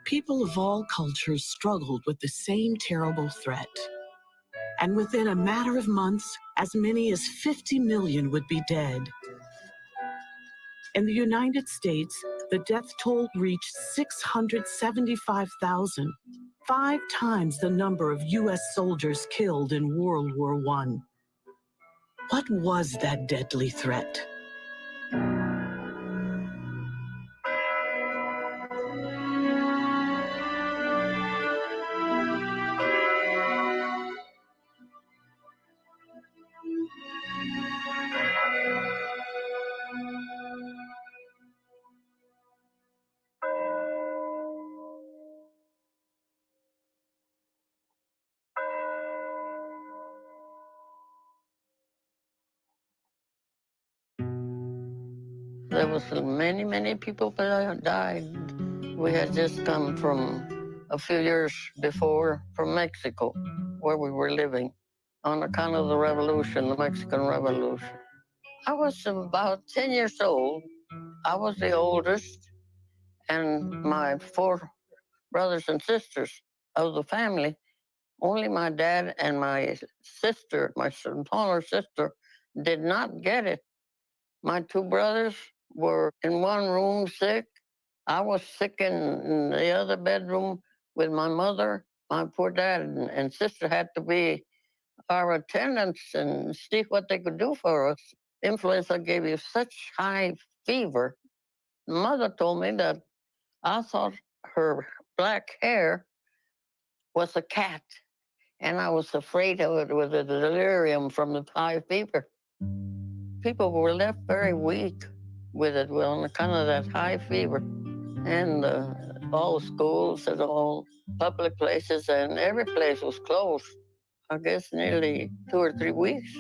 People of all cultures struggled with the same terrible threat. And within a matter of months, as many as 50 million would be dead. In the United States, the death toll reached 675,000, 5 times the number of U.S. soldiers killed in World War I. What was that deadly threat? There was many, many people that died. We had just come from a few years before from Mexico, where we were living, on account of the revolution, the Mexican Revolution. I was about 10 years old. I was the oldest, and my 4 brothers and sisters of the family, only my dad and my sister, my smaller sister, did not get it. My 2 brothers were in one room sick. I was sick in the other bedroom with my mother. My poor dad and sister had to be our attendants and see what they could do for us. Influenza gave you such high fever. Mother told me that I thought her black hair was a cat, and I was afraid of it with the delirium from the high fever. People were left very weak with it on account of that high fever. And all schools and all public places and every place was closed. I guess nearly 2 or 3 weeks.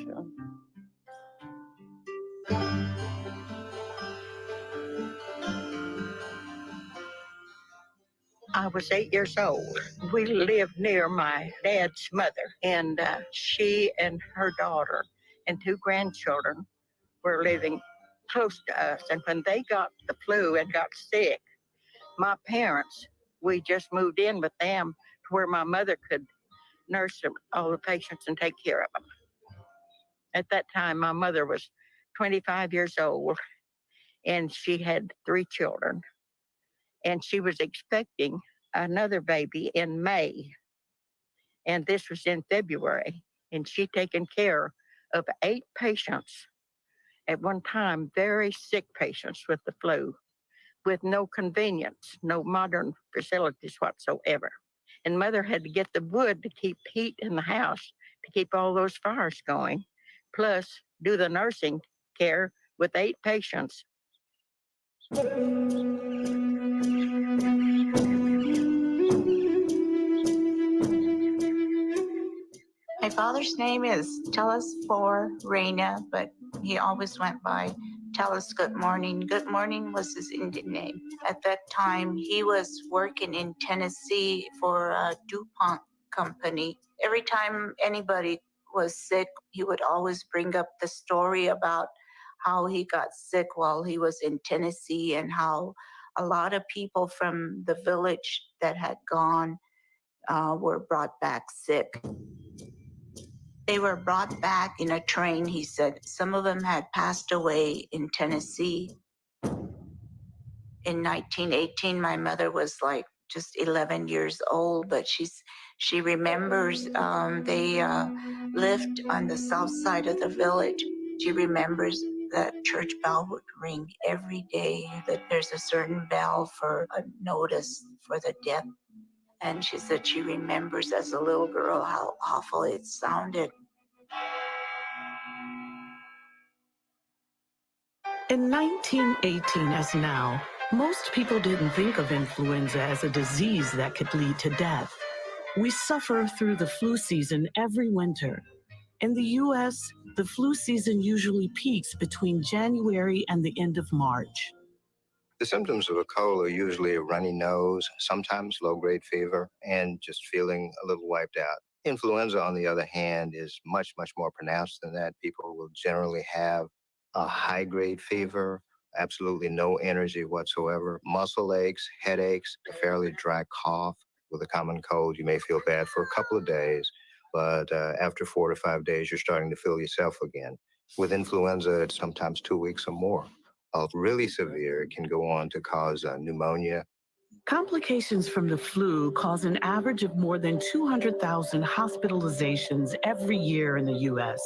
I was 8 years old. We lived near my dad's mother, and she and her daughter and 2 grandchildren were living close to us. And when they got the flu and got sick, my parents, we just moved in with them to where my mother could nurse all the patients and take care of them. At that time, my mother was 25 years old, and she had 3 children. And she was expecting another baby in May. And this was in February. And she'd taken care of 8 patients at one time, very sick patients with the flu, with no convenience, no modern facilities whatsoever. And Mother had to get the wood to keep heat in the house, to keep all those fires going, plus do the nursing care with 8 patients. My father's name is Tellus for Reina, but he always went by Tellus Good Morning. Good Morning was his Indian name. At that time, he was working in Tennessee for a DuPont company. Every time anybody was sick, he would always bring up the story about how he got sick while he was in Tennessee and how a lot of people from the village that had gone were brought back sick. They were brought back in a train, he said. Some of them had passed away in Tennessee. In 1918, my mother was like just 11 years old, but she remembers they lived on the south side of the village. She remembers that church bell would ring every day, that there's a certain bell for a notice for the death. And she said she remembers as a little girl how awful it sounded. In 1918, as now, most people didn't think of influenza as a disease that could lead to death. We suffer through the flu season every winter. In the U.S., the flu season usually peaks between January and the end of March. The symptoms of a cold are usually a runny nose, sometimes low-grade fever, and just feeling a little wiped out. Influenza, on the other hand, is much, much more pronounced than that. People will generally have a high-grade fever absolutely no energy whatsoever, muscle aches, headaches, a fairly dry cough. With a common cold, you may feel bad for a couple of days, but after 4 to 5 days, you're starting to feel yourself again. With influenza, it's sometimes 2 weeks or more. Really severe, it can go on to cause pneumonia. Complications from the flu cause an average of more than 200,000 hospitalizations every year in the U.S.,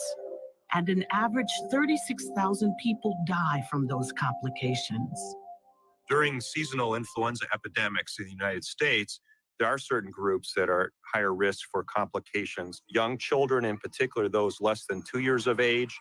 and an average 36,000 people die from those complications. During seasonal influenza epidemics in the United States, there are certain groups that are higher risk for complications. Young children, in particular, those less than 2 years of age,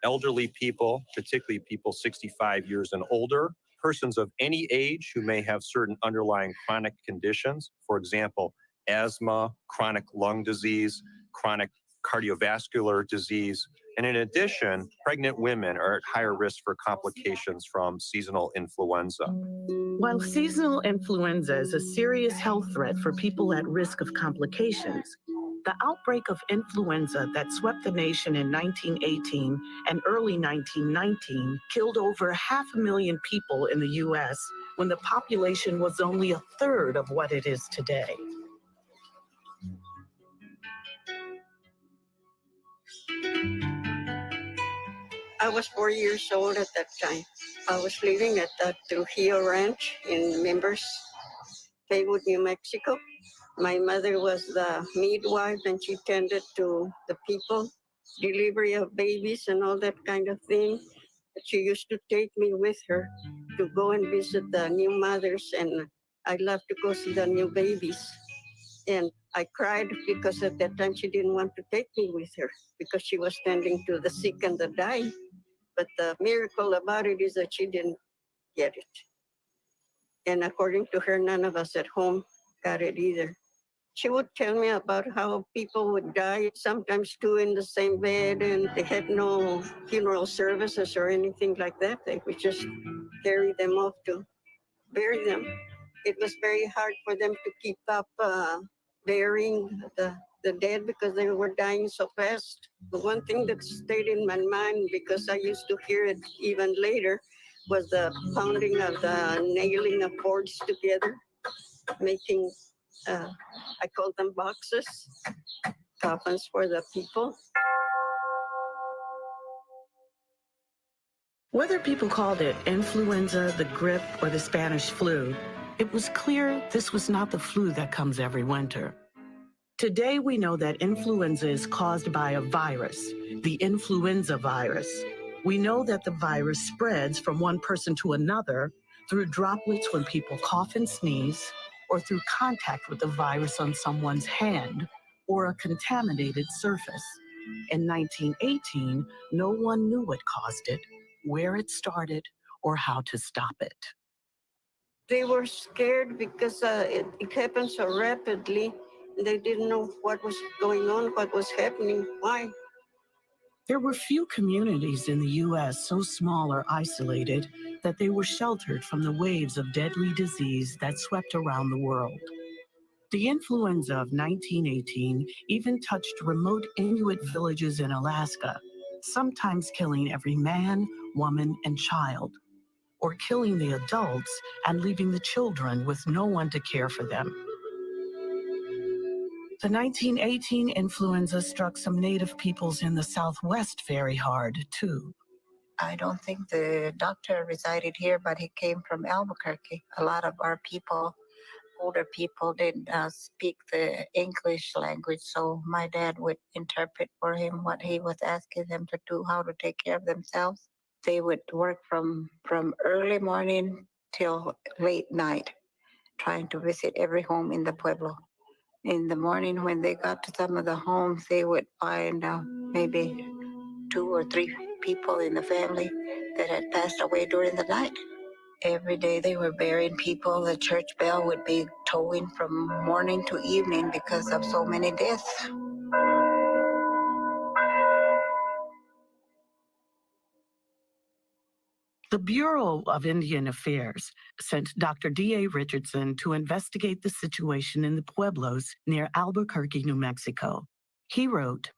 elderly people, particularly people 65 years and older, persons of any age who may have certain underlying chronic conditions, for example, asthma, chronic lung disease, chronic cardiovascular disease. And in addition, pregnant women are at higher risk for complications from seasonal influenza. While seasonal influenza is a serious health threat for people at risk of complications, the outbreak of influenza that swept the nation in 1918 and early 1919 killed over 500,000 people in the U.S. when the population was only a third of what it is today. I was 4 years old at that time. I was living at the Trujillo Ranch in Members, Haywood, New Mexico. My mother was the midwife, and she tended to the people, delivery of babies and all that kind of thing. She used to take me with her to go and visit the new mothers, and I loved to go see the new babies. And I cried because at that time she didn't want to take me with her because she was tending to the sick and the dying. But the miracle about it is that she didn't get it. And according to her, none of us at home got it either. She would tell me about how people would die, sometimes two in the same bed, and they had no funeral services or anything like that. They would just carry them off to bury them. It was very hard for them to keep up burying the dead because they were dying so fast. The one thing that stayed in my mind, because I used to hear it even later, was the pounding of the nailing of boards together, making, I call them boxes, coffins for the people. Whether people called it influenza, the grip, or the Spanish flu, it was clear this was not the flu that comes every winter. Today, we know that influenza is caused by a virus, the influenza virus. We know that the virus spreads from one person to another through droplets when people cough and sneeze, or through contact with the virus on someone's hand or a contaminated surface. In 1918, no one knew what caused it, where it started, or how to stop it. They were scared because it happened so rapidly. They didn't know what was going on, what was happening, why. There were few communities in the U.S. so small or isolated that they were sheltered from the waves of deadly disease that swept around the world. The influenza of 1918 even touched remote Inuit villages in Alaska, sometimes killing every man, woman, and child, or killing the adults and leaving the children with no one to care for them. The 1918 influenza struck some native peoples in the Southwest very hard, too. I don't think the doctor resided here, but he came from Albuquerque. A lot of our people, older people, didn't speak the English language, so my dad would interpret for him what he was asking them to do, how to take care of themselves. They would work from early morning till late night, trying to visit every home in the pueblo. In the morning, when they got to some of the homes, they would find maybe 2 or 3 people in the family that had passed away during the night. Every day they were burying people. The church bell would be tolling from morning to evening because of so many deaths. The Bureau of Indian Affairs sent Dr. D.A. Richardson to investigate the situation in the pueblos near Albuquerque, New Mexico. He wrote,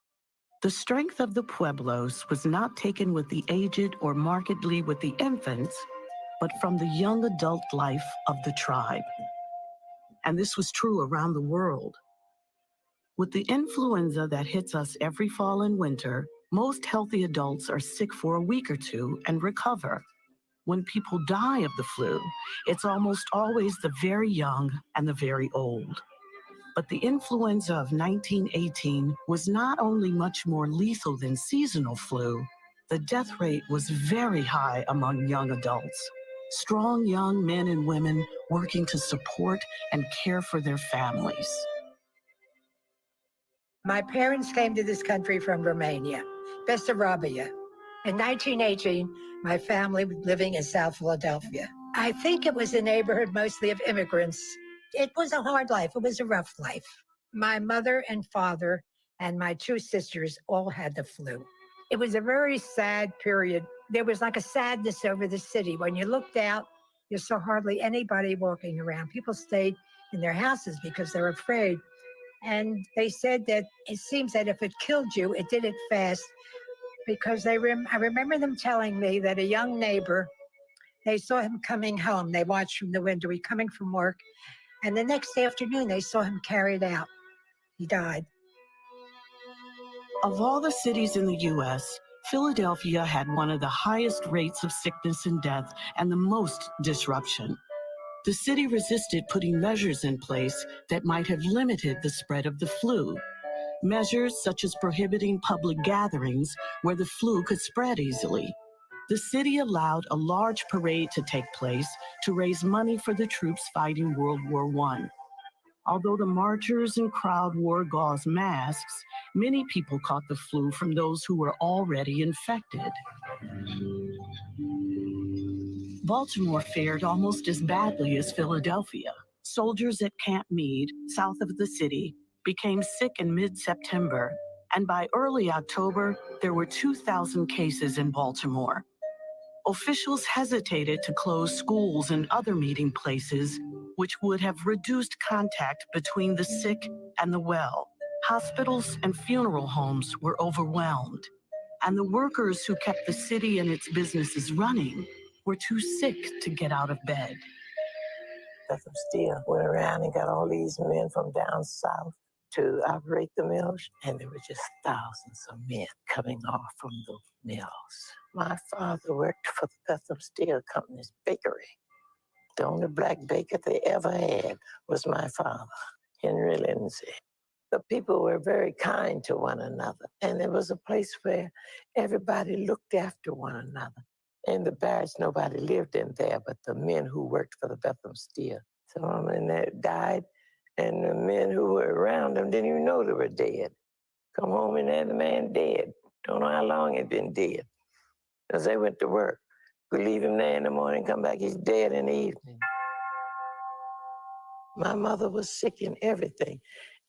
"The strength of the pueblos was not taken with the aged or markedly with the infants, but from the young adult life of the tribe. And this was true around the world. With the influenza that hits us every fall and winter, most healthy adults are sick for a week or two and recover. When people die of the flu, it's almost always the very young and the very old. But the influenza of 1918 was not only much more lethal than seasonal flu, the death rate was very high among young adults. Strong young men and women working to support and care for their families. My parents came to this country from Romania, Bessarabia. In 1918, my family was living in South Philadelphia. I think it was a neighborhood mostly of immigrants. It was a hard life. It was a rough life. My mother and father and my two sisters all had the flu. It was a very sad period. There was like a sadness over the city. When you looked out, you saw hardly anybody walking around. People stayed in their houses because they're afraid. And they said that it seems that if it killed you, it did it fast. Because I remember them telling me that a young neighbor, they saw him coming home. They watched from the window, he coming from work. And the next afternoon, they saw him carried out. He died. Of all the cities in the U.S., Philadelphia had one of the highest rates of sickness and death and the most disruption. The city resisted putting measures in place that might have limited the spread of the flu. Measures such as prohibiting public gatherings where the flu could spread easily. The city allowed a large parade to take place to raise money for the troops fighting World War I. Although the marchers and crowd wore gauze masks, many people caught the flu from those who were already infected. Baltimore fared almost as badly as Philadelphia. Soldiers at Camp Meade, south of the city, became sick in mid-September, and by early October, there were 2,000 cases in Baltimore. Officials hesitated to close schools and other meeting places, which would have reduced contact between the sick and the well. Hospitals and funeral homes were overwhelmed, and the workers who kept the city and its businesses running were too sick to get out of bed. Bethlehem Steel went around and got all these men from down south to operate the mills, and there were just thousands of men coming off from the mills. My father worked for the Bethlehem Steel Company's bakery. The only black baker they ever had was my father, Henry Lindsay. The people were very kind to one another, and it was a place where everybody looked after one another. In the barracks, nobody lived in there but the men who worked for the Bethlehem Steel. Some of them that died, and the men who were around them didn't even know they were dead. Come home and there the man dead. Don't know how long he'd been dead. As they went to work, could leave him there in the morning, come back, he's dead in the evening. My mother was sick and everything,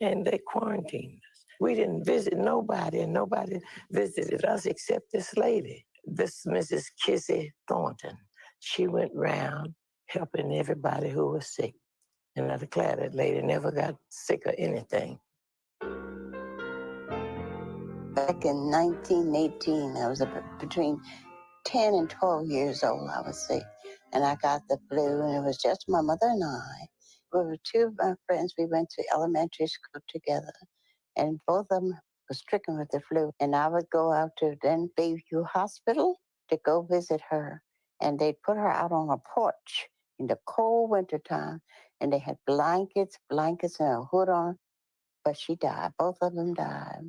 and they quarantined us. We didn't visit nobody, and nobody visited us except this lady, this Mrs. Kizzy Thornton. She went round helping everybody who was sick. And I declare that lady never got sick or anything. Back in 1918, I was between 10 and 12 years old, I was sick. And I got the flu, and it was just my mother and I. We were two of my friends. We went to elementary school together, and both of them were stricken with the flu. And I would go out to then Bayview Hospital to go visit her. And they'd put her out on a porch in the cold wintertime, and they had blankets and a hood on. But she died. Both of them died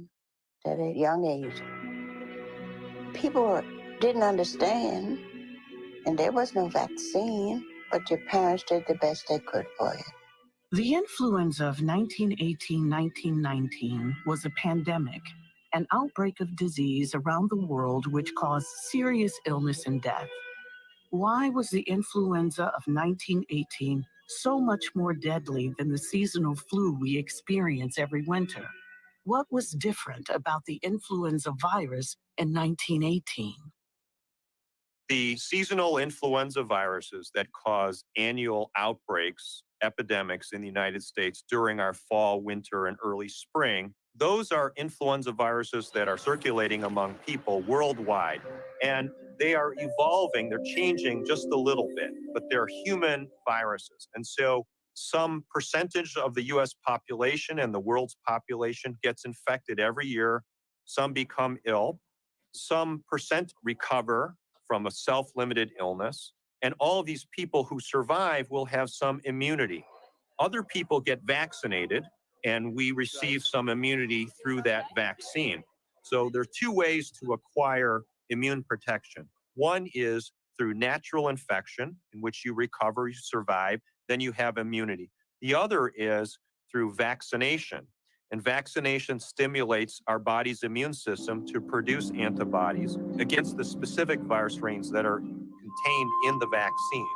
at a young age. People didn't understand, and there was no vaccine, but your parents did the best they could for you. The influenza of 1918-1919 was a pandemic, an outbreak of disease around the world which caused serious illness and death. Why was the influenza of 1918 so much more deadly than the seasonal flu we experience every winter? What was different about the influenza virus in 1918? The seasonal influenza viruses that cause annual outbreaks, epidemics in the United States during our fall, winter, and early spring, those are influenza viruses that are circulating among people worldwide. And they are evolving, they're changing just a little bit, but they're human viruses. And so some percentage of the US population and the world's population gets infected every year. Some become ill. Some percent recover from a self-limited illness. And all of these people who survive will have some immunity. Other people get vaccinated, and we receive some immunity through that vaccine. So there are two ways to acquire immune protection. One is through natural infection, in which you recover, you survive, then you have immunity. The other is through vaccination. And vaccination stimulates our body's immune system to produce antibodies against the specific virus strains that are contained in the vaccine.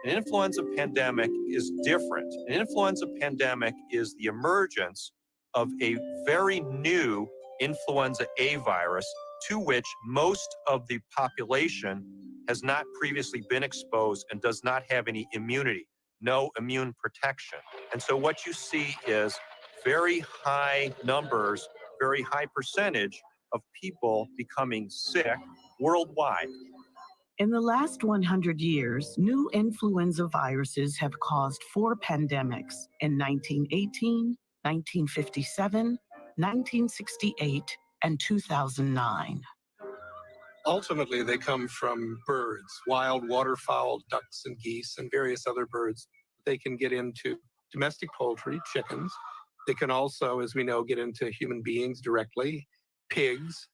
An influenza pandemic is different. An influenza pandemic is the emergence of a very new influenza A virus to which most of the population has not previously been exposed and does not have any immunity, no immune protection. And so what you see is very high numbers, very high percentage of people becoming sick worldwide. In the last 100 years, new influenza viruses have caused 4 pandemics in 1918, 1957, 1968, and 2009. Ultimately, they come from birds, wild waterfowl, ducks and geese, and various other birds. They can get into domestic poultry, chickens. They can also, as we know, get into human beings directly, pigs,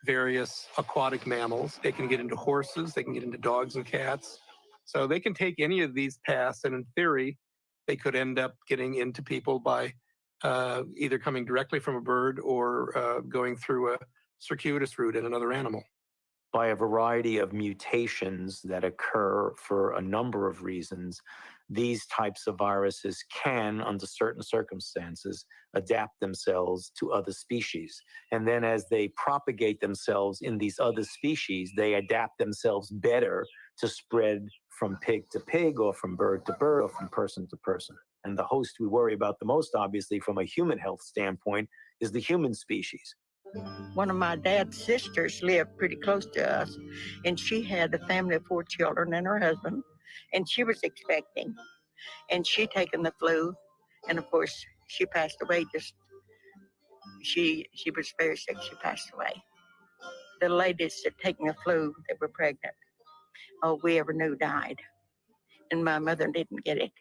various aquatic mammals. They can get into horses. They can get into dogs and cats. So they can take any of these paths, and in theory, they could end up getting into people by either coming directly from a bird or going through a circuitous route in another animal. By a variety of mutations that occur for a number of reasons, these types of viruses can, under certain circumstances, adapt themselves to other species. And then as they propagate themselves in these other species, they adapt themselves better to spread from pig to pig or from bird to bird or from person to person. And the host we worry about the most, obviously, from a human health standpoint, is the human species. One of my dad's sisters lived pretty close to us, and she had a family of 4 children and her husband, and she was expecting, and she taken the flu, and of course she passed away. She was very sick. She passed away. The ladies that taken the flu that were pregnant, all we ever knew died, and my mother didn't get it.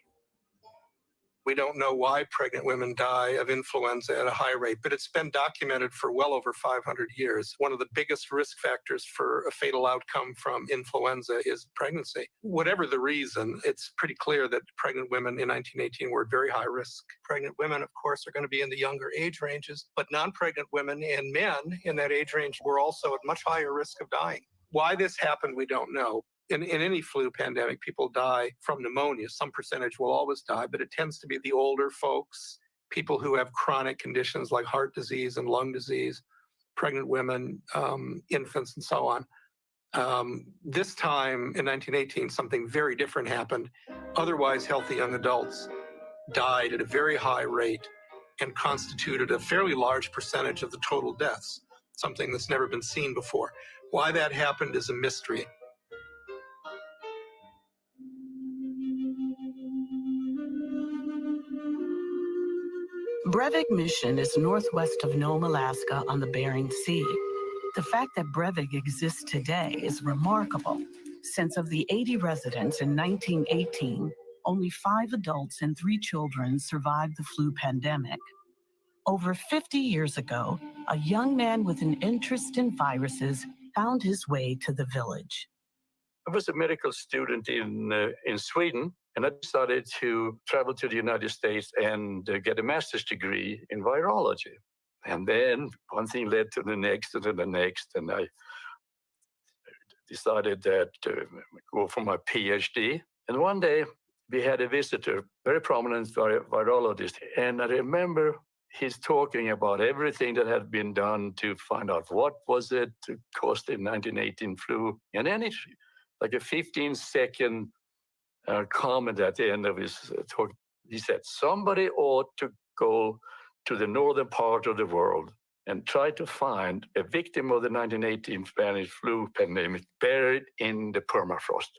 We don't know why pregnant women die of influenza at a high rate, but it's been documented for well over 500 years. One of the biggest risk factors for a fatal outcome from influenza is pregnancy. Whatever the reason, it's pretty clear that pregnant women in 1918 were at very high risk. Pregnant women, of course, are going to be in the younger age ranges, but non-pregnant women and men in that age range were also at much higher risk of dying. Why this happened, we don't know. In any flu pandemic, people die from pneumonia. Some percentage will always die, but it tends to be the older folks, people who have chronic conditions like heart disease and lung disease, pregnant women, infants, and so on. This time in 1918, something very different happened. Otherwise healthy young adults died at a very high rate and constituted a fairly large percentage of the total deaths, something that's never been seen before. Why that happened is a mystery. Breivik Mission is northwest of Nome, Alaska on the Bering Sea. The fact that Breivik exists today is remarkable, since of the 80 residents in 1918, only 5 adults and 3 children survived the flu pandemic. Over 50 years ago, a young man with an interest in viruses found his way to the village. I was a medical student in Sweden, and I decided to travel to the United States and get a master's degree in virology. And then one thing led to the next and to the next, and I decided that to go for my PhD. And one day we had a visitor, very prominent virologist, and I remember he's talking about everything that had been done to find out what was it to cause the 1918 flu. And then it's like a 15-second comment at the end of his talk. He said, somebody ought to go to the northern part of the world and tried to find a victim of the 1918 Spanish flu pandemic buried in the permafrost.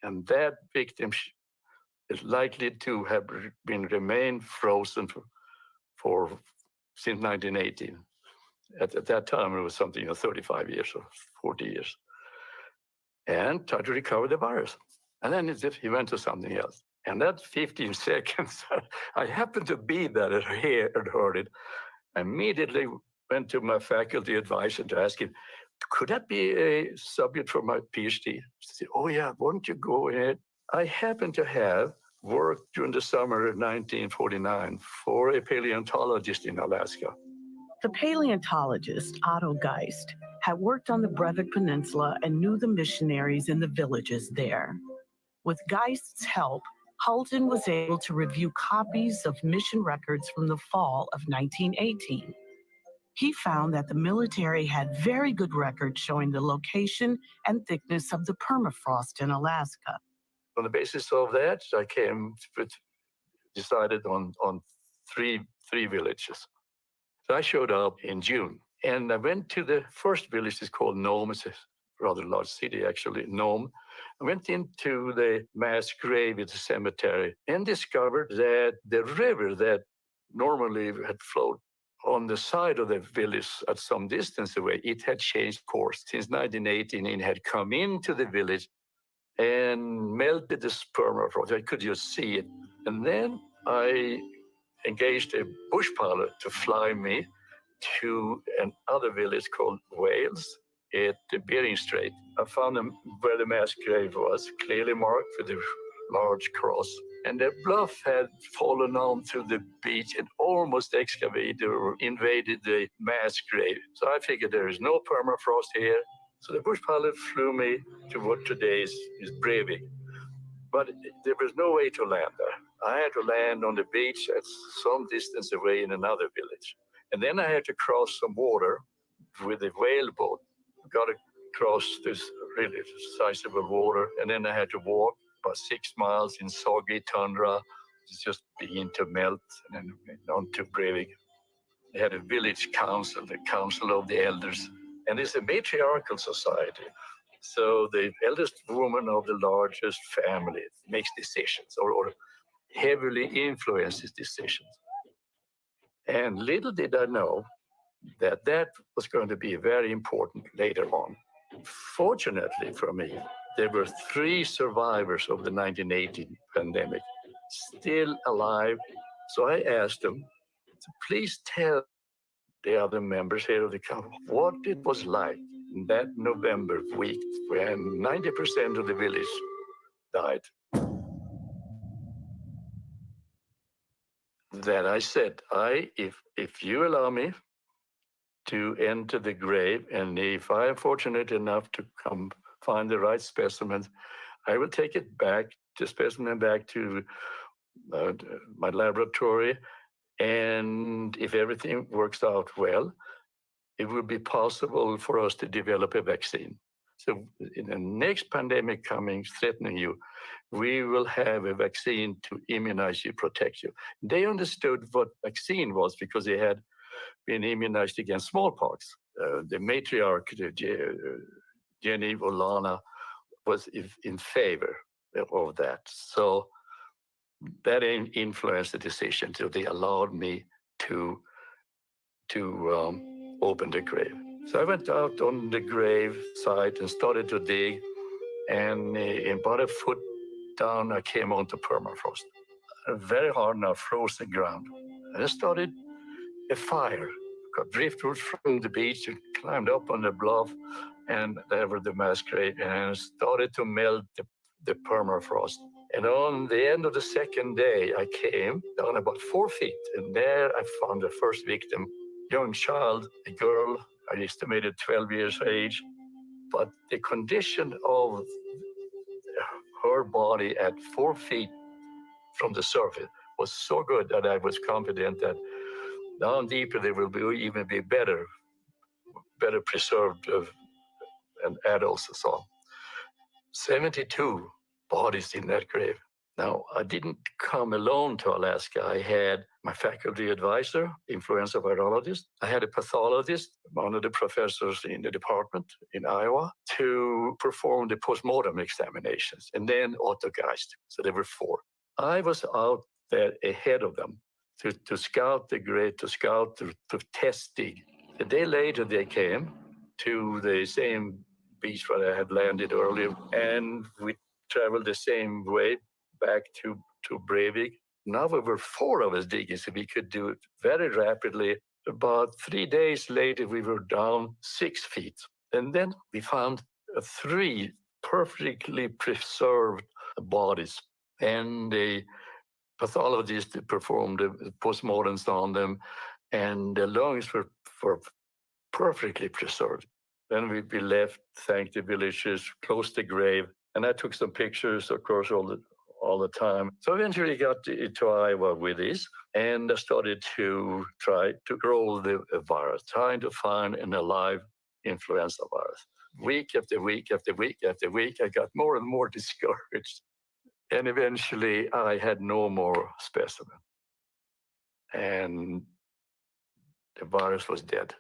And that victim is likely to have remained frozen for since 1918. At that time, it was something 35 years or 40 years. And tried to recover the virus. And then he went to something else. And that 15 seconds, I happened to be there and heard it. I immediately went to my faculty advisor to ask him, could that be a subject for my PhD? He said, oh yeah, why don't you go ahead? I happened to have worked during the summer of 1949 for a paleontologist in Alaska. The paleontologist, Otto Geist, had worked on the Breivik Peninsula and knew the missionaries in the villages there. With Geist's help, Halton was able to review copies of mission records from the fall of 1918. He found that the military had very good records showing the location and thickness of the permafrost in Alaska. On the basis of that, I decided on three villages. So I showed up in June, and I went to the first village. It's called Nome. It's a rather large city, actually, Nome. I went into the mass grave at the cemetery and discovered that the river that normally had flowed on the side of the village at some distance away, it had changed course. Since 1918, it had come into the village and melted the permafrost. I could just see it. And then I engaged a bush pilot to fly me to another village called Wales at the Bering Strait. I found where the mass grave was, clearly marked with a large cross. And the bluff had fallen onto the beach and almost excavated or invaded the mass grave. So I figured there is no permafrost here. So the bush pilot flew me to what today is Breivik. But there was no way to land there. I had to land on the beach at some distance away in another village. And then I had to cross some water with a whale boat. Got across this really sizable water, and then I had to walk about 6 miles in soggy tundra. It's just beginning to melt, and then on to Breivik. They had a village council, the Council of the Elders, and it's a matriarchal society. So the eldest woman of the largest family makes decisions or heavily influences decisions. And little did I know that was going to be very important later on. Fortunately for me, there were 3 survivors of the 1918 pandemic still alive. So I asked them to please tell the other members here of the council what it was like in that November week when 90% of the village died. That I said, if you allow me to enter the grave, and if I am fortunate enough to come find the right specimen, I will take it back, the specimen back to my laboratory, and if everything works out well, it will be possible for us to develop a vaccine. So in the next pandemic coming, threatening you, we will have a vaccine to immunize you, protect you. They understood what vaccine was because they had been immunized against smallpox. The matriarch, Jenny Olana, was in favor of that. So that influenced the decision. So they allowed me to open the grave. So I went out on the grave site and started to dig. And in about a foot down, I came onto permafrost. Very hard now, frozen ground. And I started a fire. Got driftwood from the beach and climbed up on the bluff, and there were the mass grave, and started to melt the permafrost. And on the end of the second day, I came down about 4 feet, and there I found the first victim, young child, a girl, I estimated 12 years of age. But the condition of her body at 4 feet from the surface was so good that I was confident that down deeper there will even be better preserved and adults and so on. 72 bodies in that grave. Now, I didn't come alone to Alaska. I had my faculty advisor, influenza virologist. I had a pathologist, one of the professors in the department in Iowa, to perform the postmortem examinations, and then autogeist. So there were 4. I was out there ahead of them to scout the grave, to scout to testing. A day later, they came to the same beach where I had landed earlier, and we traveled the same way back to Breivik. Now we were 4 of us digging, so we could do it very rapidly. About 3 days later, we were down 6 feet. And then we found 3 perfectly preserved bodies. And the pathologist performed the postmortems on them, and the lungs were perfectly preserved. Then we left, thanked the villagers, closed the grave, and I took some pictures, of course, all the time. So eventually got to Iowa with this, and I started to try to grow the virus, trying to find an alive influenza virus. Week after week after week after week, I got more and more discouraged. And eventually I had no more specimen. And the virus was dead.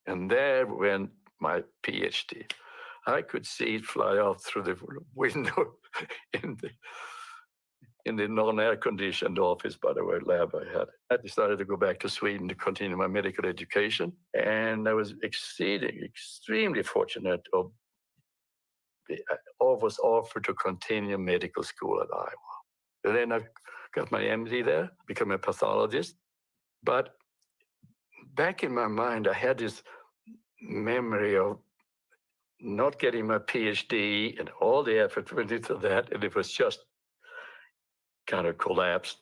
And there went my PhD. I could see it fly out through the window in the non-air conditioned office, by the way, lab I had. I decided to go back to Sweden to continue my medical education. And I was extremely fortunate. I was offered to continue medical school at Iowa. And then I got my MD there, became a pathologist. But back in my mind, I had this memory of not getting my PhD and all the effort went into that, and it was just kind of collapsed.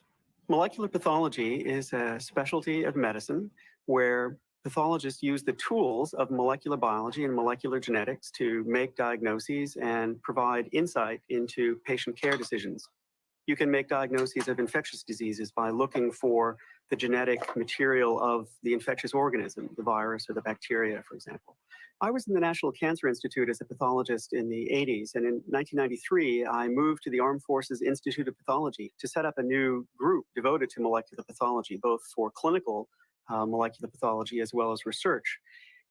Molecular pathology is a specialty of medicine where pathologists use the tools of molecular biology and molecular genetics to make diagnoses and provide insight into patient care decisions. You can make diagnoses of infectious diseases by looking for the genetic material of the infectious organism, the virus or the bacteria, for example. I was in the National Cancer Institute as a pathologist in the 80s, and in 1993, I moved to the Armed Forces Institute of Pathology to set up a new group devoted to molecular pathology, both for clinical molecular pathology as well as research.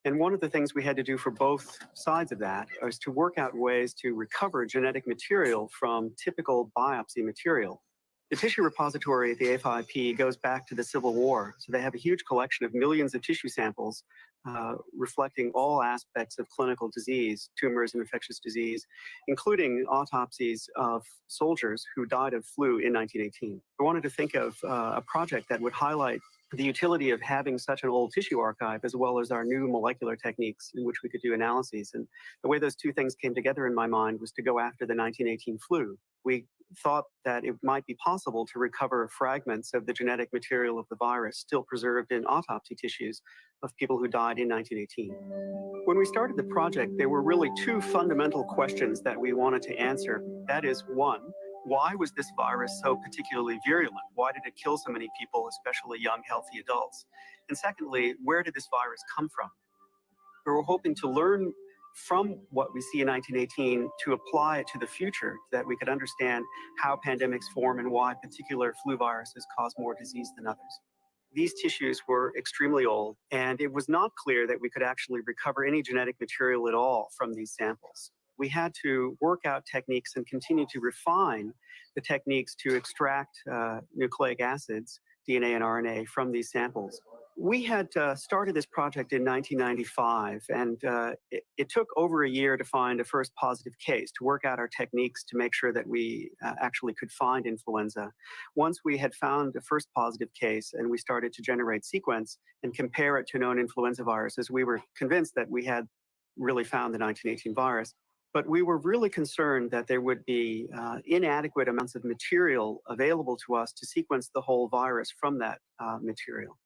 And one of the things we had to do for both sides of that was to work out ways to recover genetic material from typical biopsy material. The tissue repository at the AFIP goes back to the Civil War, so they have a huge collection of millions of tissue samples reflecting all aspects of clinical disease, tumors and infectious disease, including autopsies of soldiers who died of flu in 1918. I wanted to think of a project that would highlight the utility of having such an old tissue archive, as well as our new molecular techniques in which we could do analyses. And the way those two things came together in my mind was to go after the 1918 flu. We thought that it might be possible to recover fragments of the genetic material of the virus still preserved in autopsy tissues of people who died in 1918. When we started the project, there were really 2 fundamental questions that we wanted to answer. That is, 1, why was this virus so particularly virulent? Why did it kill so many people, especially young, healthy adults? And secondly, where did this virus come from? We were hoping to learn from what we see in 1918 to apply it to the future, so that we could understand how pandemics form and why particular flu viruses cause more disease than others. These tissues were extremely old, and it was not clear that we could actually recover any genetic material at all from these samples. We had to work out techniques and continue to refine the techniques to extract nucleic acids, DNA and RNA, from these samples. We had started this project in 1995, and it took over a year to find a first positive case, to work out our techniques to make sure that we actually could find influenza. Once we had found a first positive case and we started to generate sequence and compare it to known influenza viruses, we were convinced that we had really found the 1918 virus. But we were really concerned that there would be inadequate amounts of material available to us to sequence the whole virus from that material.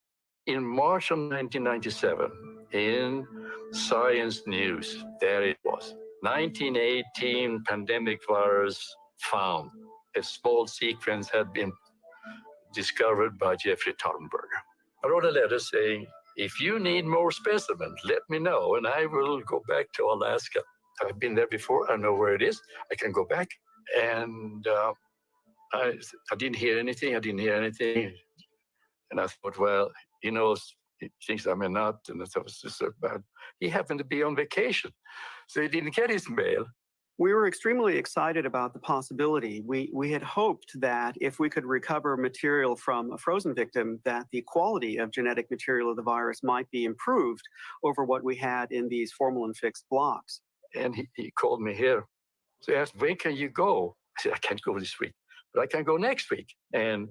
In March of 1997, in Science News, there it was, 1918 pandemic virus found. A small sequence had been discovered by Jeffrey Tarnberger. I wrote a letter saying, if you need more specimens, let me know, and I will go back to Alaska. I've been there before, I know where it is, I can go back. And I didn't hear anything, And I thought, well, he knows, he thinks I'm a nut, and it was just so bad. He happened to be on vacation, so he didn't get his mail. We were extremely excited about the possibility. We had hoped that if we could recover material from a frozen victim, that the quality of genetic material of the virus might be improved over what we had in these formalin-fixed blocks. And he called me here. So he asked, when can you go? I said, I can't go this week, but I can go next week. And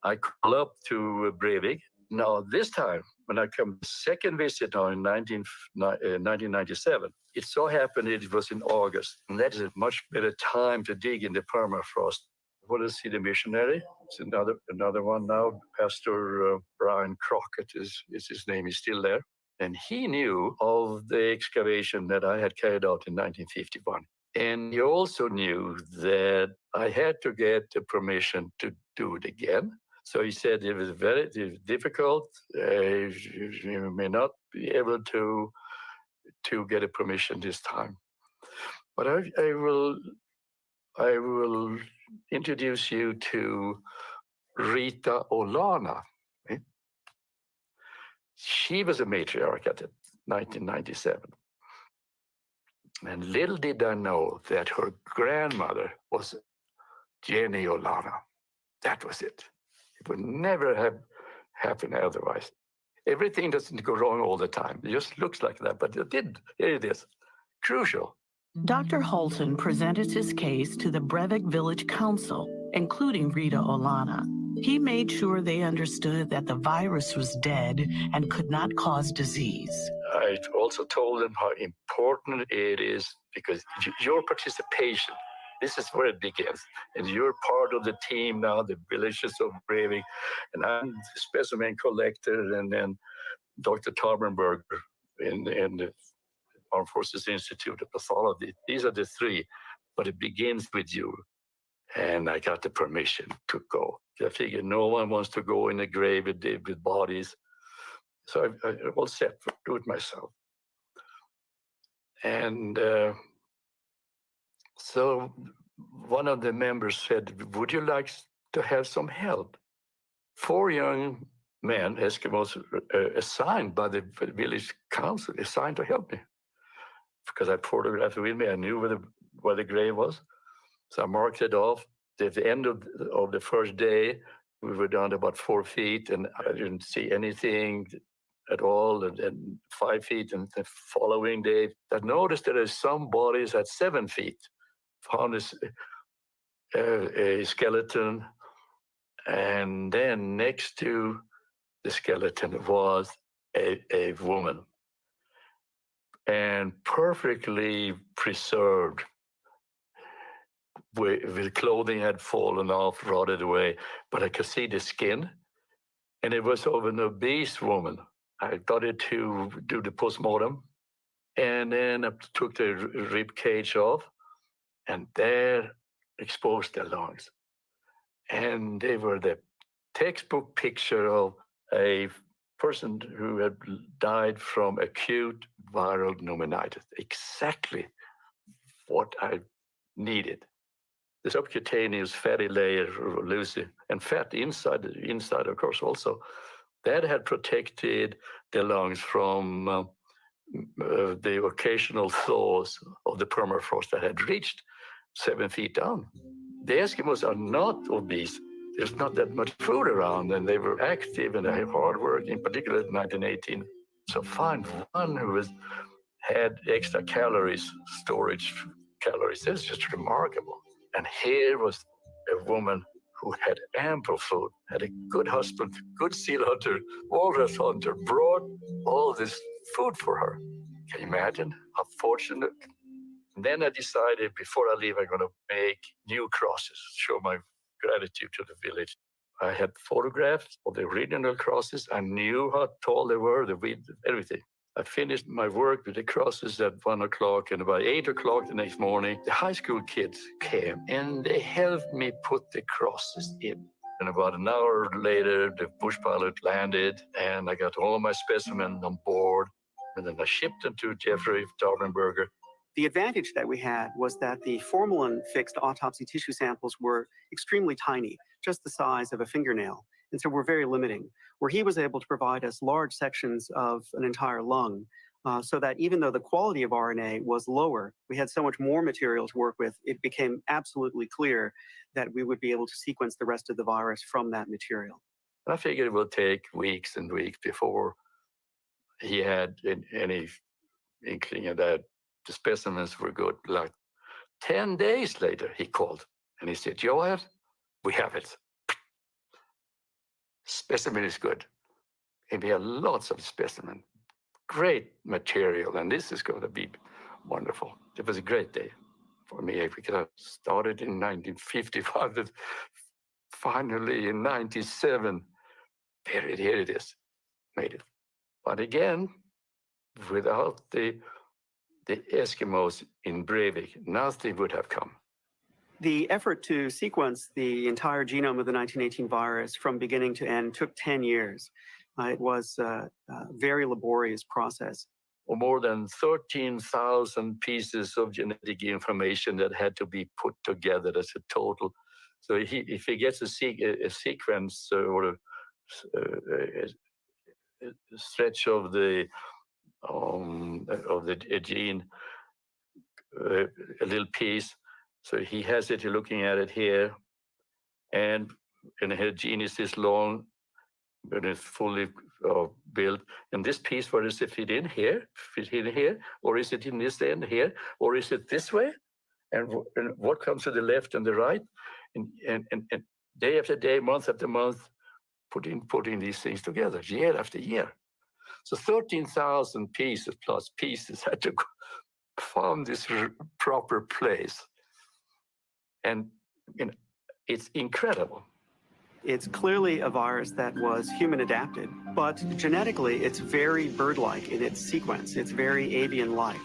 I called up to Breivik. Now, this time, when I come second visit now in 1997, it so happened it was in August, and that is a much better time to dig in the permafrost. What is he, the missionary? It's another one now. Pastor Brian Crockett is his name. He's still there. And he knew of the excavation that I had carried out in 1951. And he also knew that I had to get the permission to do it again. So he said it was very difficult. You may not be able to get a permission this time. But I will introduce you to Rita Olana. Okay? She was a matriarch at 1997. And little did I know that her grandmother was Jenny Olana. That was it. It would never have happened otherwise. Everything doesn't go wrong all the time. It just looks like that, but it did. Here it is. Crucial. Dr. Holton presented his case to the Breivik Village Council, including Rita Olana. He made sure they understood that the virus was dead and could not cause disease. I also told them how important it is because your participation, this is where it begins. And you're part of the team now, the villages of Breivik, and I'm the specimen collector, and then Dr. Tarbenberger in the Armed Forces Institute of Pathology. These are the three, but it begins with you. And I got the permission to go. I figured no one wants to go in a grave with bodies. So I all set to do it myself. And so one of the members said, would you like to have some help? 4 young men, Eskimos, assigned by the village council, assigned to help me. Because I photographed it with me, I knew where the grave was. So I marked it off. At the end of the first day, we were down to about 4 feet, and I didn't see anything at all. And then 5 feet, and the following day, I noticed that there's some bodies at 7 feet. Found a skeleton, and then next to the skeleton was a woman, and perfectly preserved. With clothing had fallen off, rotted away, but I could see the skin, and it was of an obese woman. I got it to do the postmortem, and then I took the rib cage off, and there exposed the lungs. And they were the textbook picture of a person who had died from acute viral pneumonitis. Exactly what I needed. The subcutaneous fatty layer, Lucy, and fat inside, of course, also, that had protected the lungs from the occasional thaws of the permafrost that had reached 7 feet down. The Eskimos are not obese. There's not that much food around, and they were active and hard work, in particular in 1918. So find one who had extra calories, storage calories. That's just remarkable. And here was a woman who had ample food, had a good husband, good seal hunter, walrus hunter, brought all this food for her. Can you imagine how fortunate? And then I decided before I leave, I'm going to make new crosses, show my gratitude to the village. I had photographs of the original crosses. I knew how tall they were, the width, everything. I finished my work with the crosses at 1 o'clock, and about 8 o'clock the next morning, the high school kids came and they helped me put the crosses in. And about an hour later, the bush pilot landed, and I got all my specimens on board, and then I shipped them to Jeffrey Tarbenberger. The advantage that we had was that the formalin-fixed autopsy tissue samples were extremely tiny, just the size of a fingernail. And so we're very limiting. Where he was able to provide us large sections of an entire lung, so that even though the quality of RNA was lower, we had so much more material to work with, it became absolutely clear that we would be able to sequence the rest of the virus from that material. I figured it would take weeks and weeks before he had any inkling of that the specimens were good. Like 10 days later, he called and he said, Joel, we have it. Specimen is good. And we have lots of specimen. Great material, and this is going to be wonderful. It was a great day for me because I started in 1955, but finally in 97, here it is, made it. But again, without the Eskimos in Breivik, nothing would have come. The effort to sequence the entire genome of the 1918 virus from beginning to end took 10 years. It was a very laborious process. Or more than 13,000 pieces of genetic information that had to be put together as a total. So if he gets a sequence or a stretch of the gene, a little piece, so he has it, looking at it here, and her gene is this long, when it's fully built. And this piece, where does it fit in here? Fit in here? Or is it in this end here? Or is it this way? And what comes to the left and the right? And day after day, month after month, putting these things together, year after year. So 13,000 pieces plus pieces had to found this proper place. And it's incredible. It's clearly a virus that was human adapted, but genetically it's very bird-like in its sequence. It's very avian-like.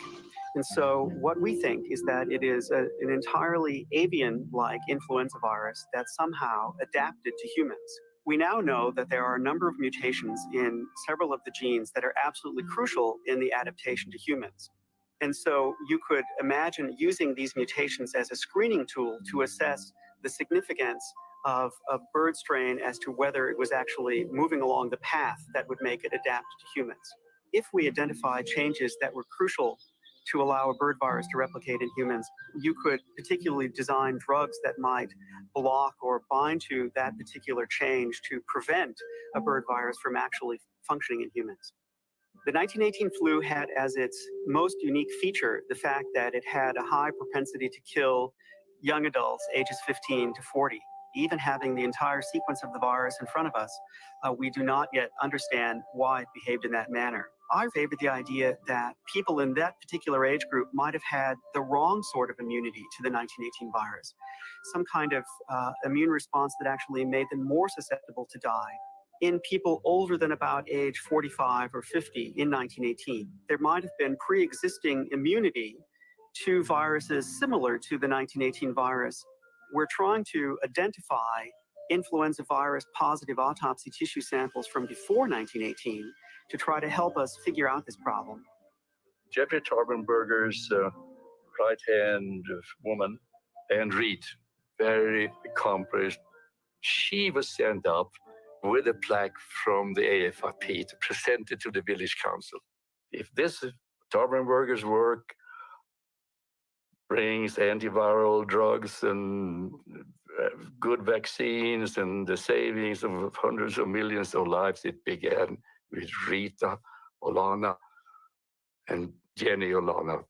And so what we think is that it is an entirely avian-like influenza virus that somehow adapted to humans. We now know that there are a number of mutations in several of the genes that are absolutely crucial in the adaptation to humans. And so you could imagine using these mutations as a screening tool to assess the significance of a bird strain as to whether it was actually moving along the path that would make it adapt to humans. If we identify changes that were crucial to allow a bird virus to replicate in humans, you could particularly design drugs that might block or bind to that particular change to prevent a bird virus from actually functioning in humans. The 1918 flu had as its most unique feature the fact that it had a high propensity to kill young adults ages 15 to 40. Even having the entire sequence of the virus in front of us, we do not yet understand why it behaved in that manner. I favored the idea that people in that particular age group might have had the wrong sort of immunity to the 1918 virus, some kind of immune response that actually made them more susceptible to die. In people older than about age 45 or 50 in 1918, there might have been pre-existing immunity to viruses similar to the 1918 virus. We're trying to identify influenza virus positive autopsy tissue samples from before 1918 to try to help us figure out this problem. Jeffrey Tarbenberger's right-hand woman, Anne Reed, very accomplished. She was sent up with a plaque from the AFIP to present it to the village council. If this Tarbenberger's work brings antiviral drugs and good vaccines and the savings of hundreds of millions of lives, it began with Rita Olana and Jenny Olana.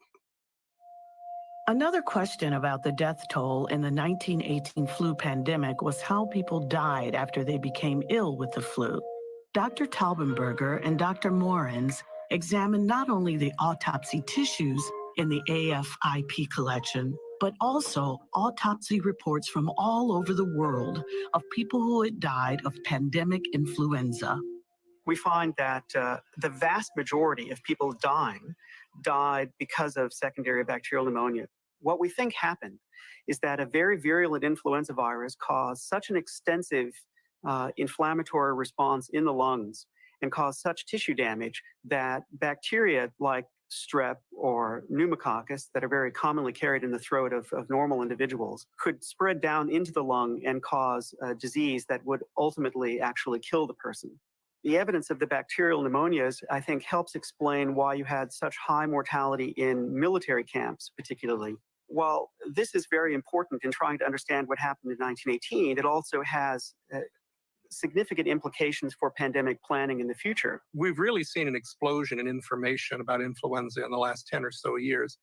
Another question about the death toll in the 1918 flu pandemic was how people died after they became ill with the flu. Dr. Taubenberger and Dr. Morens examined not only the autopsy tissues in the AFIP collection, but also autopsy reports from all over the world of people who had died of pandemic influenza. We find that the vast majority of people dying died because of secondary bacterial pneumonia. What we think happened is that a very virulent influenza virus caused such an extensive inflammatory response in the lungs and caused such tissue damage that bacteria like strep or pneumococcus that are very commonly carried in the throat of normal individuals could spread down into the lung and cause a disease that would ultimately actually kill the person. The evidence of the bacterial pneumonias, I think, helps explain why you had such high mortality in military camps, particularly. While this is very important in trying to understand what happened in 1918, it also has significant implications for pandemic planning in the future. We've really seen an explosion in information about influenza in the last 10 or so years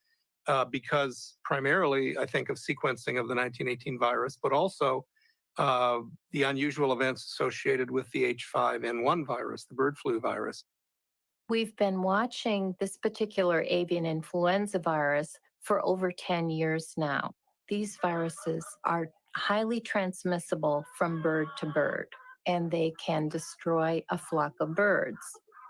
because primarily, I think, of sequencing of the 1918 virus, but also the unusual events associated with the H5N1 virus, the bird flu virus. We've been watching this particular avian influenza virus for over 10 years now. These viruses are highly transmissible from bird to bird, and they can destroy a flock of birds.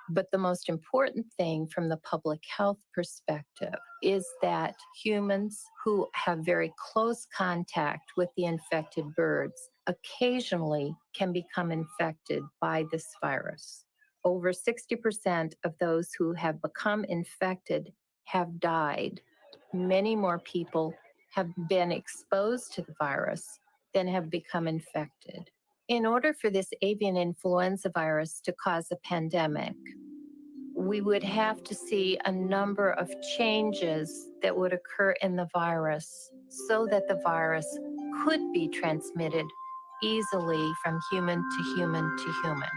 But the most important thing from the public health perspective is that humans who have very close contact with the infected birds occasionally can become infected by this virus. Over 60% of those who have become infected have died. Many more people have been exposed to the virus than have become infected. In order for this avian influenza virus to cause a pandemic, we would have to see a number of changes that would occur in the virus so that the virus could be transmitted easily from human to human to human.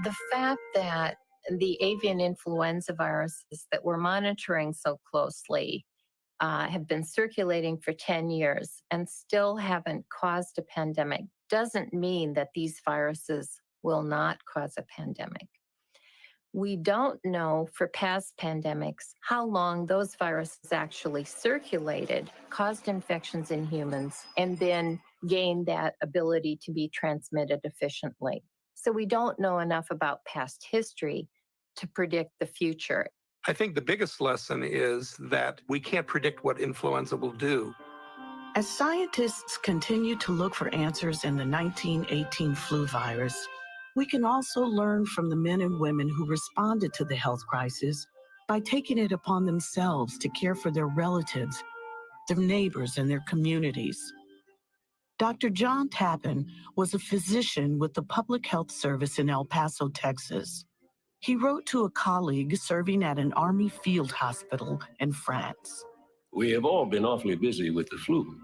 The fact that the avian influenza viruses that we're monitoring so closely have been circulating for 10 years and still haven't caused a pandemic doesn't mean that these viruses will not cause a pandemic. We don't know for past pandemics how long those viruses actually circulated, caused infections in humans, and then gained that ability to be transmitted efficiently. So we don't know enough about past history to predict the future. I think the biggest lesson is that we can't predict what influenza will do. As scientists continue to look for answers in the 1918 flu virus, we can also learn from the men and women who responded to the health crisis by taking it upon themselves to care for their relatives, their neighbors, and their communities. Dr. John Tappan was a physician with the Public Health Service in El Paso, Texas. He wrote to a colleague serving at an Army field hospital in France. We have all been awfully busy with the flu.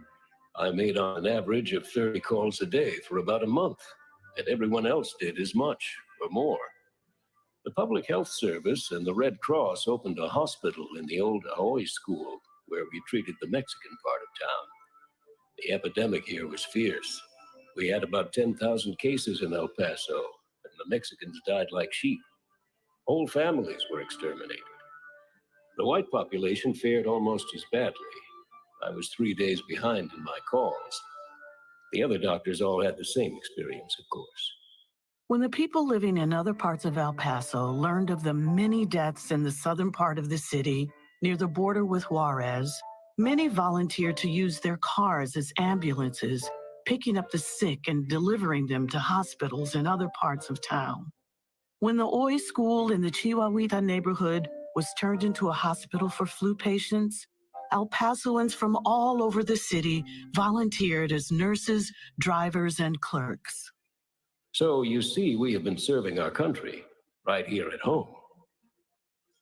I made on an average of 30 calls a day for about a month, and everyone else did as much or more. The Public Health Service and the Red Cross opened a hospital in the old Ahoy School where we treated the Mexican part of town. The epidemic here was fierce. We had about 10,000 cases in El Paso, and the Mexicans died like sheep. Whole families were exterminated. The white population fared almost as badly. I was 3 days behind in my calls. The other doctors all had the same experience, of course. When the people living in other parts of El Paso learned of the many deaths in the southern part of the city, near the border with Juarez, many volunteered to use their cars as ambulances, picking up the sick and delivering them to hospitals in other parts of town. When the Hoy School in the Chihuahuita neighborhood was turned into a hospital for flu patients, El Pasoans from all over the city volunteered as nurses, drivers, and clerks. So you see, we have been serving our country right here at home.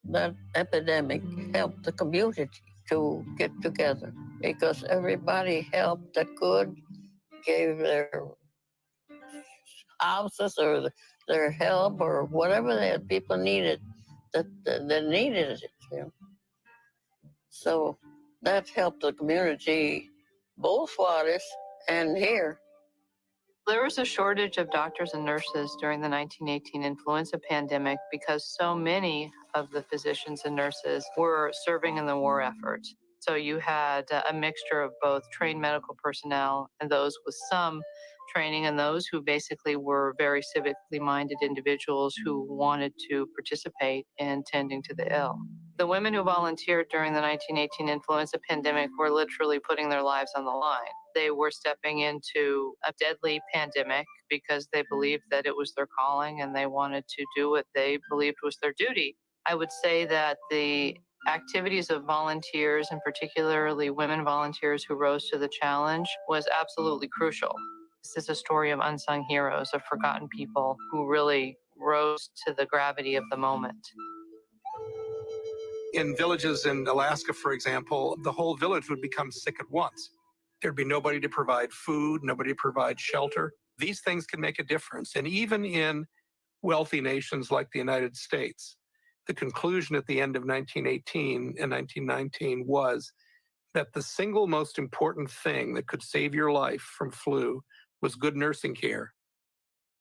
That epidemic helped the community to get together because everybody helped that could, gave their houses or their help or whatever that people needed, that needed it. You know? So that helped the community, both Juarez and here. There was a shortage of doctors and nurses during the 1918 influenza pandemic because so many of the physicians and nurses were serving in the war effort. So you had a mixture of both trained medical personnel and those with some training and those who basically were very civically minded individuals who wanted to participate in tending to the ill. The women who volunteered during the 1918 influenza pandemic were literally putting their lives on the line. They were stepping into a deadly pandemic because they believed that it was their calling and they wanted to do what they believed was their duty. I would say that the Activities of volunteers, and particularly women volunteers who rose to the challenge, was absolutely crucial. This is a story of unsung heroes, of forgotten people who really rose to the gravity of the moment. In villages in Alaska, for example, the whole village would become sick at once. There'd be nobody to provide food, nobody to provide shelter. These things can make a difference. And even in wealthy nations like the United States, the conclusion at the end of 1918 and 1919 was that the single most important thing that could save your life from flu was good nursing care.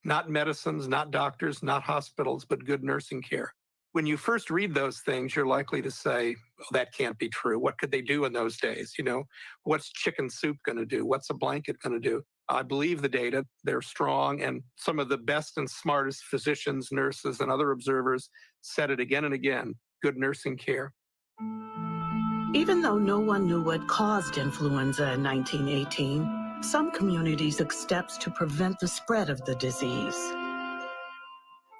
Not medicines, not doctors, not hospitals, but good nursing care. When you first read those things, you're likely to say, well, that can't be true. What could they do in those days? You know, what's chicken soup going to do? What's a blanket going to do? I believe the data, they're strong, and some of the best and smartest physicians, nurses, and other observers said it again and again, good nursing care. Even though no one knew what caused influenza in 1918, some communities took steps to prevent the spread of the disease.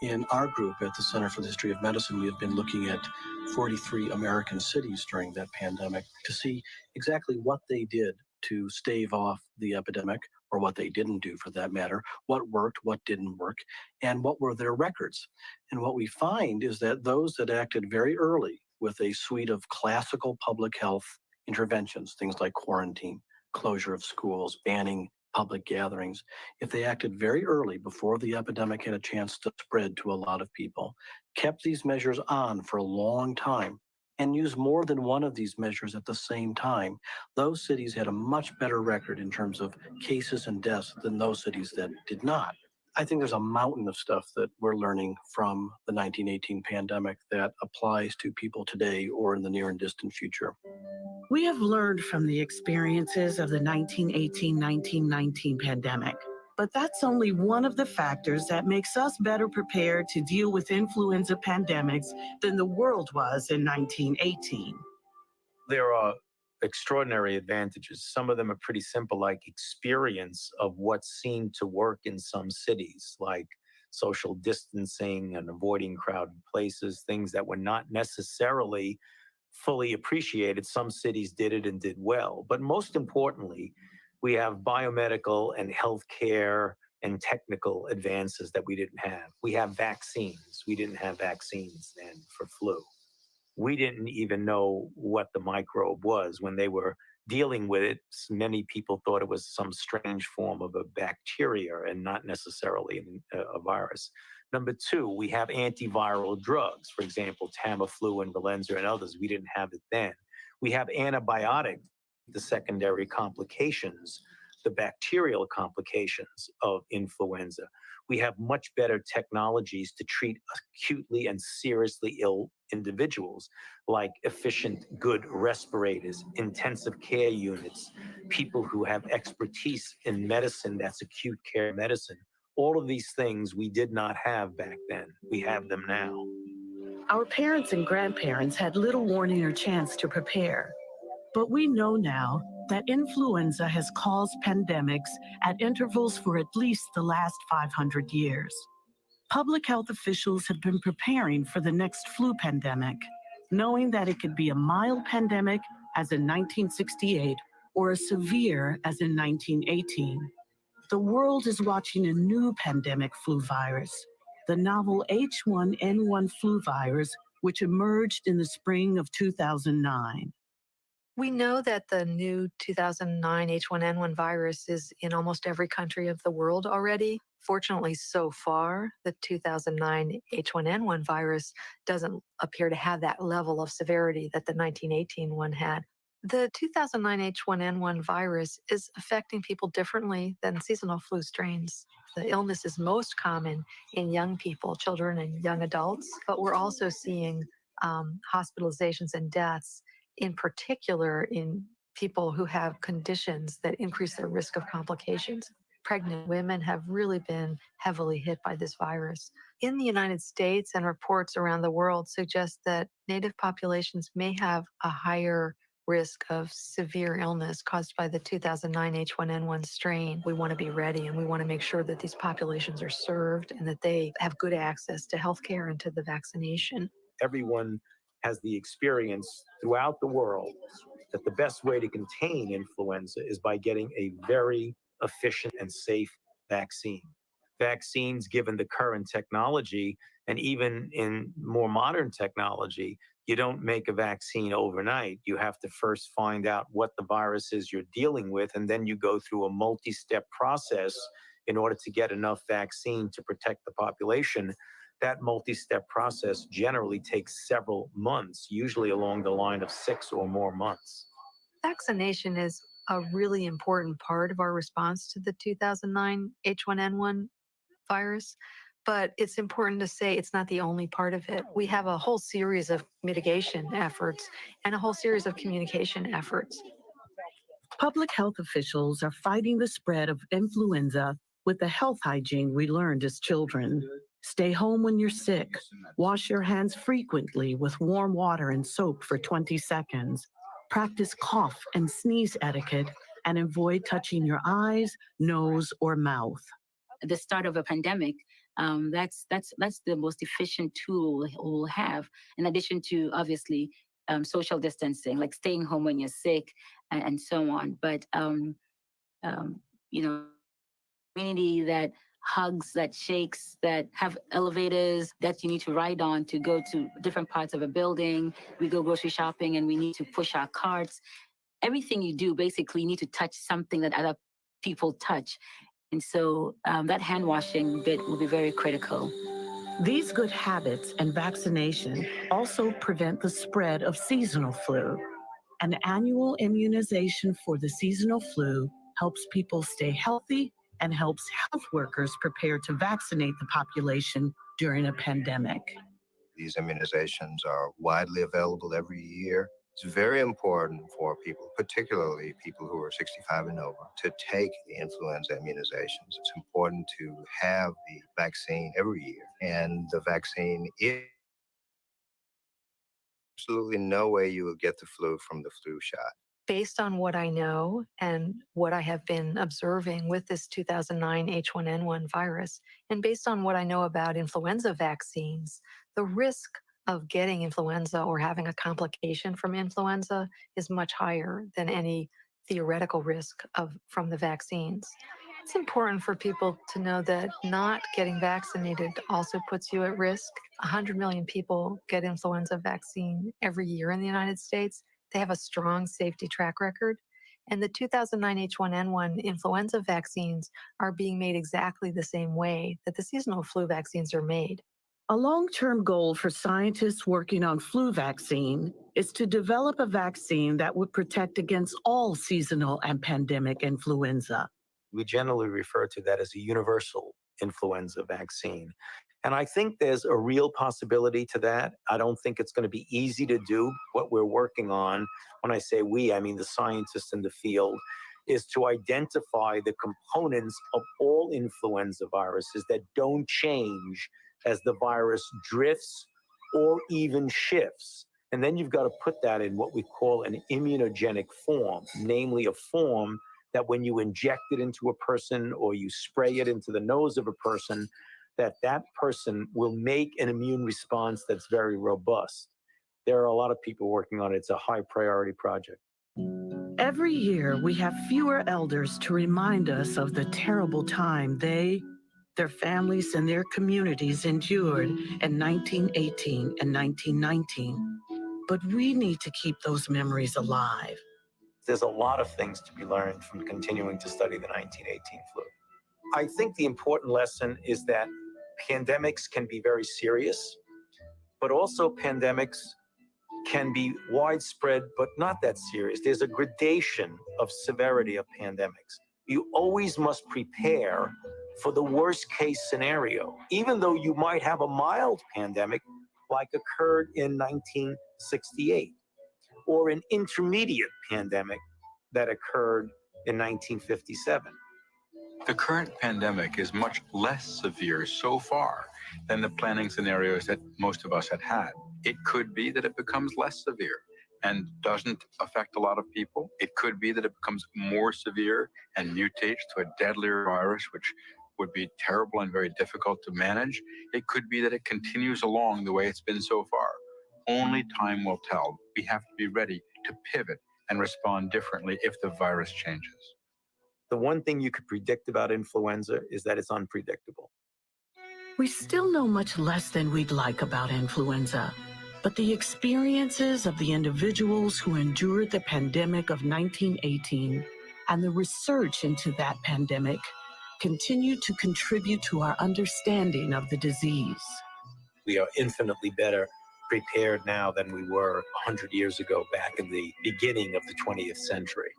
In our group at the Center for the History of Medicine, we have been looking at 43 American cities during that pandemic to see exactly what they did to stave off the epidemic, or what they didn't do for that matter, what worked, what didn't work, and what were their records. And what we find is that those that acted very early with a suite of classical public health interventions, things like quarantine, closure of schools, banning public gatherings, if they acted very early before the epidemic had a chance to spread to a lot of people, kept these measures on for a long time, and used more than one of these measures at the same time, those cities had a much better record in terms of cases and deaths than those cities that did not. I think there's a mountain of stuff that we're learning from the 1918 pandemic that applies to people today or in the near and distant future. We have learned from the experiences of the 1918-1919 pandemic, but that's only one of the factors that makes us better prepared to deal with influenza pandemics than the world was in 1918. There are extraordinary advantages. Some of them are pretty simple, like experience of what seemed to work in some cities, like social distancing and avoiding crowded places, things that were not necessarily fully appreciated. Some cities did it and did well. But most importantly, we have biomedical and healthcare and technical advances that we didn't have. We have vaccines. We didn't have vaccines then for flu. We didn't even know what the microbe was when they were dealing with it. Many people thought it was some strange form of a bacteria and not necessarily a virus. Number two, we have antiviral drugs, for example, Tamiflu and Valenza and others. We didn't have it then. We have antibiotics, the secondary complications, the bacterial complications of influenza. We have much better technologies to treat acutely and seriously ill individuals, like efficient, good respirators, intensive care units, people who have expertise in medicine, that's acute care medicine. All of these things we did not have back then. We have them now. Our parents and grandparents had little warning or chance to prepare. But we know now that influenza has caused pandemics at intervals for at least the last 500 years. Public health officials have been preparing for the next flu pandemic, knowing that it could be a mild pandemic, as in 1968, or as severe as in 1918. The world is watching a new pandemic flu virus, the novel H1N1 flu virus, which emerged in the spring of 2009. We know that the new 2009 H1N1 virus is in almost every country of the world already. Fortunately, so far, the 2009 H1N1 virus doesn't appear to have that level of severity that the 1918 one had. The 2009 H1N1 virus is affecting people differently than seasonal flu strains. The illness is most common in young people, children and young adults, but we're also seeing hospitalizations and deaths, in particular in people who have conditions that increase their risk of complications. Pregnant women have really been heavily hit by this virus. In the United States, and reports around the world suggest that Native populations may have a higher risk of severe illness caused by the 2009 H1N1 strain. We want to be ready, and we want to make sure that these populations are served and that they have good access to health care and to the vaccination. Everyone has the experience throughout the world that the best way to contain influenza is by getting a very efficient and safe vaccine. Vaccines, given the current technology, and even in more modern technology, you don't make a vaccine overnight. You have to first find out what the virus is you're dealing with, and then you go through a multi-step process in order to get enough vaccine to protect the population. That multi-step process generally takes several months, usually along the line of 6 or more months. Vaccination is a really important part of our response to the 2009 H1N1 virus, but it's important to say it's not the only part of it. We have a whole series of mitigation efforts and a whole series of communication efforts. Public health officials are fighting the spread of influenza with the health hygiene we learned as children. Stay home when you're sick. Wash your hands frequently with warm water and soap for 20 seconds. Practice cough and sneeze etiquette and avoid touching your eyes, nose, or mouth. At the start of a pandemic, that's the most efficient tool we'll have, in addition to obviously social distancing, like staying home when you're sick and so on. But community that hugs, that shakes, that have elevators that you need to ride on to go to different parts of a building. We go grocery shopping and we need to push our carts. Everything you do, basically, you need to touch something that other people touch. And so that hand washing bit will be very critical. These good habits and vaccination also prevent the spread of seasonal flu. An annual immunization for the seasonal flu helps people stay healthy and helps health workers prepare to vaccinate the population during a pandemic. These immunizations are widely available every year. It's very important for people, particularly people who are 65 and over, to take the influenza immunizations. It's important to have the vaccine every year. And the vaccine is absolutely no way you will get the flu from the flu shot. Based on what I know and what I have been observing with this 2009 H1N1 virus, and based on what I know about influenza vaccines, the risk of getting influenza or having a complication from influenza is much higher than any theoretical risk from the vaccines. It's important for people to know that not getting vaccinated also puts you at risk. 100 million people get influenza vaccine every year in the United States. They have a strong safety track record. And the 2009 H1N1 influenza vaccines are being made exactly the same way that the seasonal flu vaccines are made. A long-term goal for scientists working on flu vaccine is to develop a vaccine that would protect against all seasonal and pandemic influenza. We generally refer to that as a universal influenza vaccine. And I think there's a real possibility to that. I don't think it's going to be easy to do. What we're working on, when I say we, I mean the scientists in the field, is to identify the components of all influenza viruses that don't change as the virus drifts or even shifts. And then you've got to put that in what we call an immunogenic form, namely a form that when you inject it into a person or you spray it into the nose of a person, that person will make an immune response that's very robust. There are a lot of people working on it. It's a high priority project. Every year, we have fewer elders to remind us of the terrible time they, their families, and their communities endured in 1918 and 1919. But we need to keep those memories alive. There's a lot of things to be learned from continuing to study the 1918 flu. I think the important lesson is that pandemics can be very serious, but also pandemics can be widespread, but not that serious. There's a gradation of severity of pandemics. You always must prepare for the worst case scenario, even though you might have a mild pandemic like occurred in 1968, or an intermediate pandemic that occurred in 1957. The current pandemic is much less severe so far than the planning scenarios that most of us had. It could be that it becomes less severe and doesn't affect a lot of people. It could be that it becomes more severe and mutates to a deadlier virus, which would be terrible and very difficult to manage. It could be that it continues along the way it's been so far. Only time will tell. We have to be ready to pivot and respond differently if the virus changes. The one thing you could predict about influenza is that it's unpredictable. We still know much less than we'd like about influenza, but the experiences of the individuals who endured the pandemic of 1918 and the research into that pandemic continue to contribute to our understanding of the disease. We are infinitely better prepared now than we were 100 years ago, back in the beginning of the 20th century.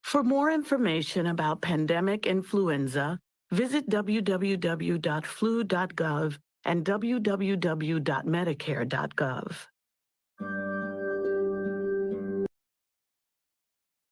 For more information about pandemic influenza, visit www.flu.gov and www.medicare.gov.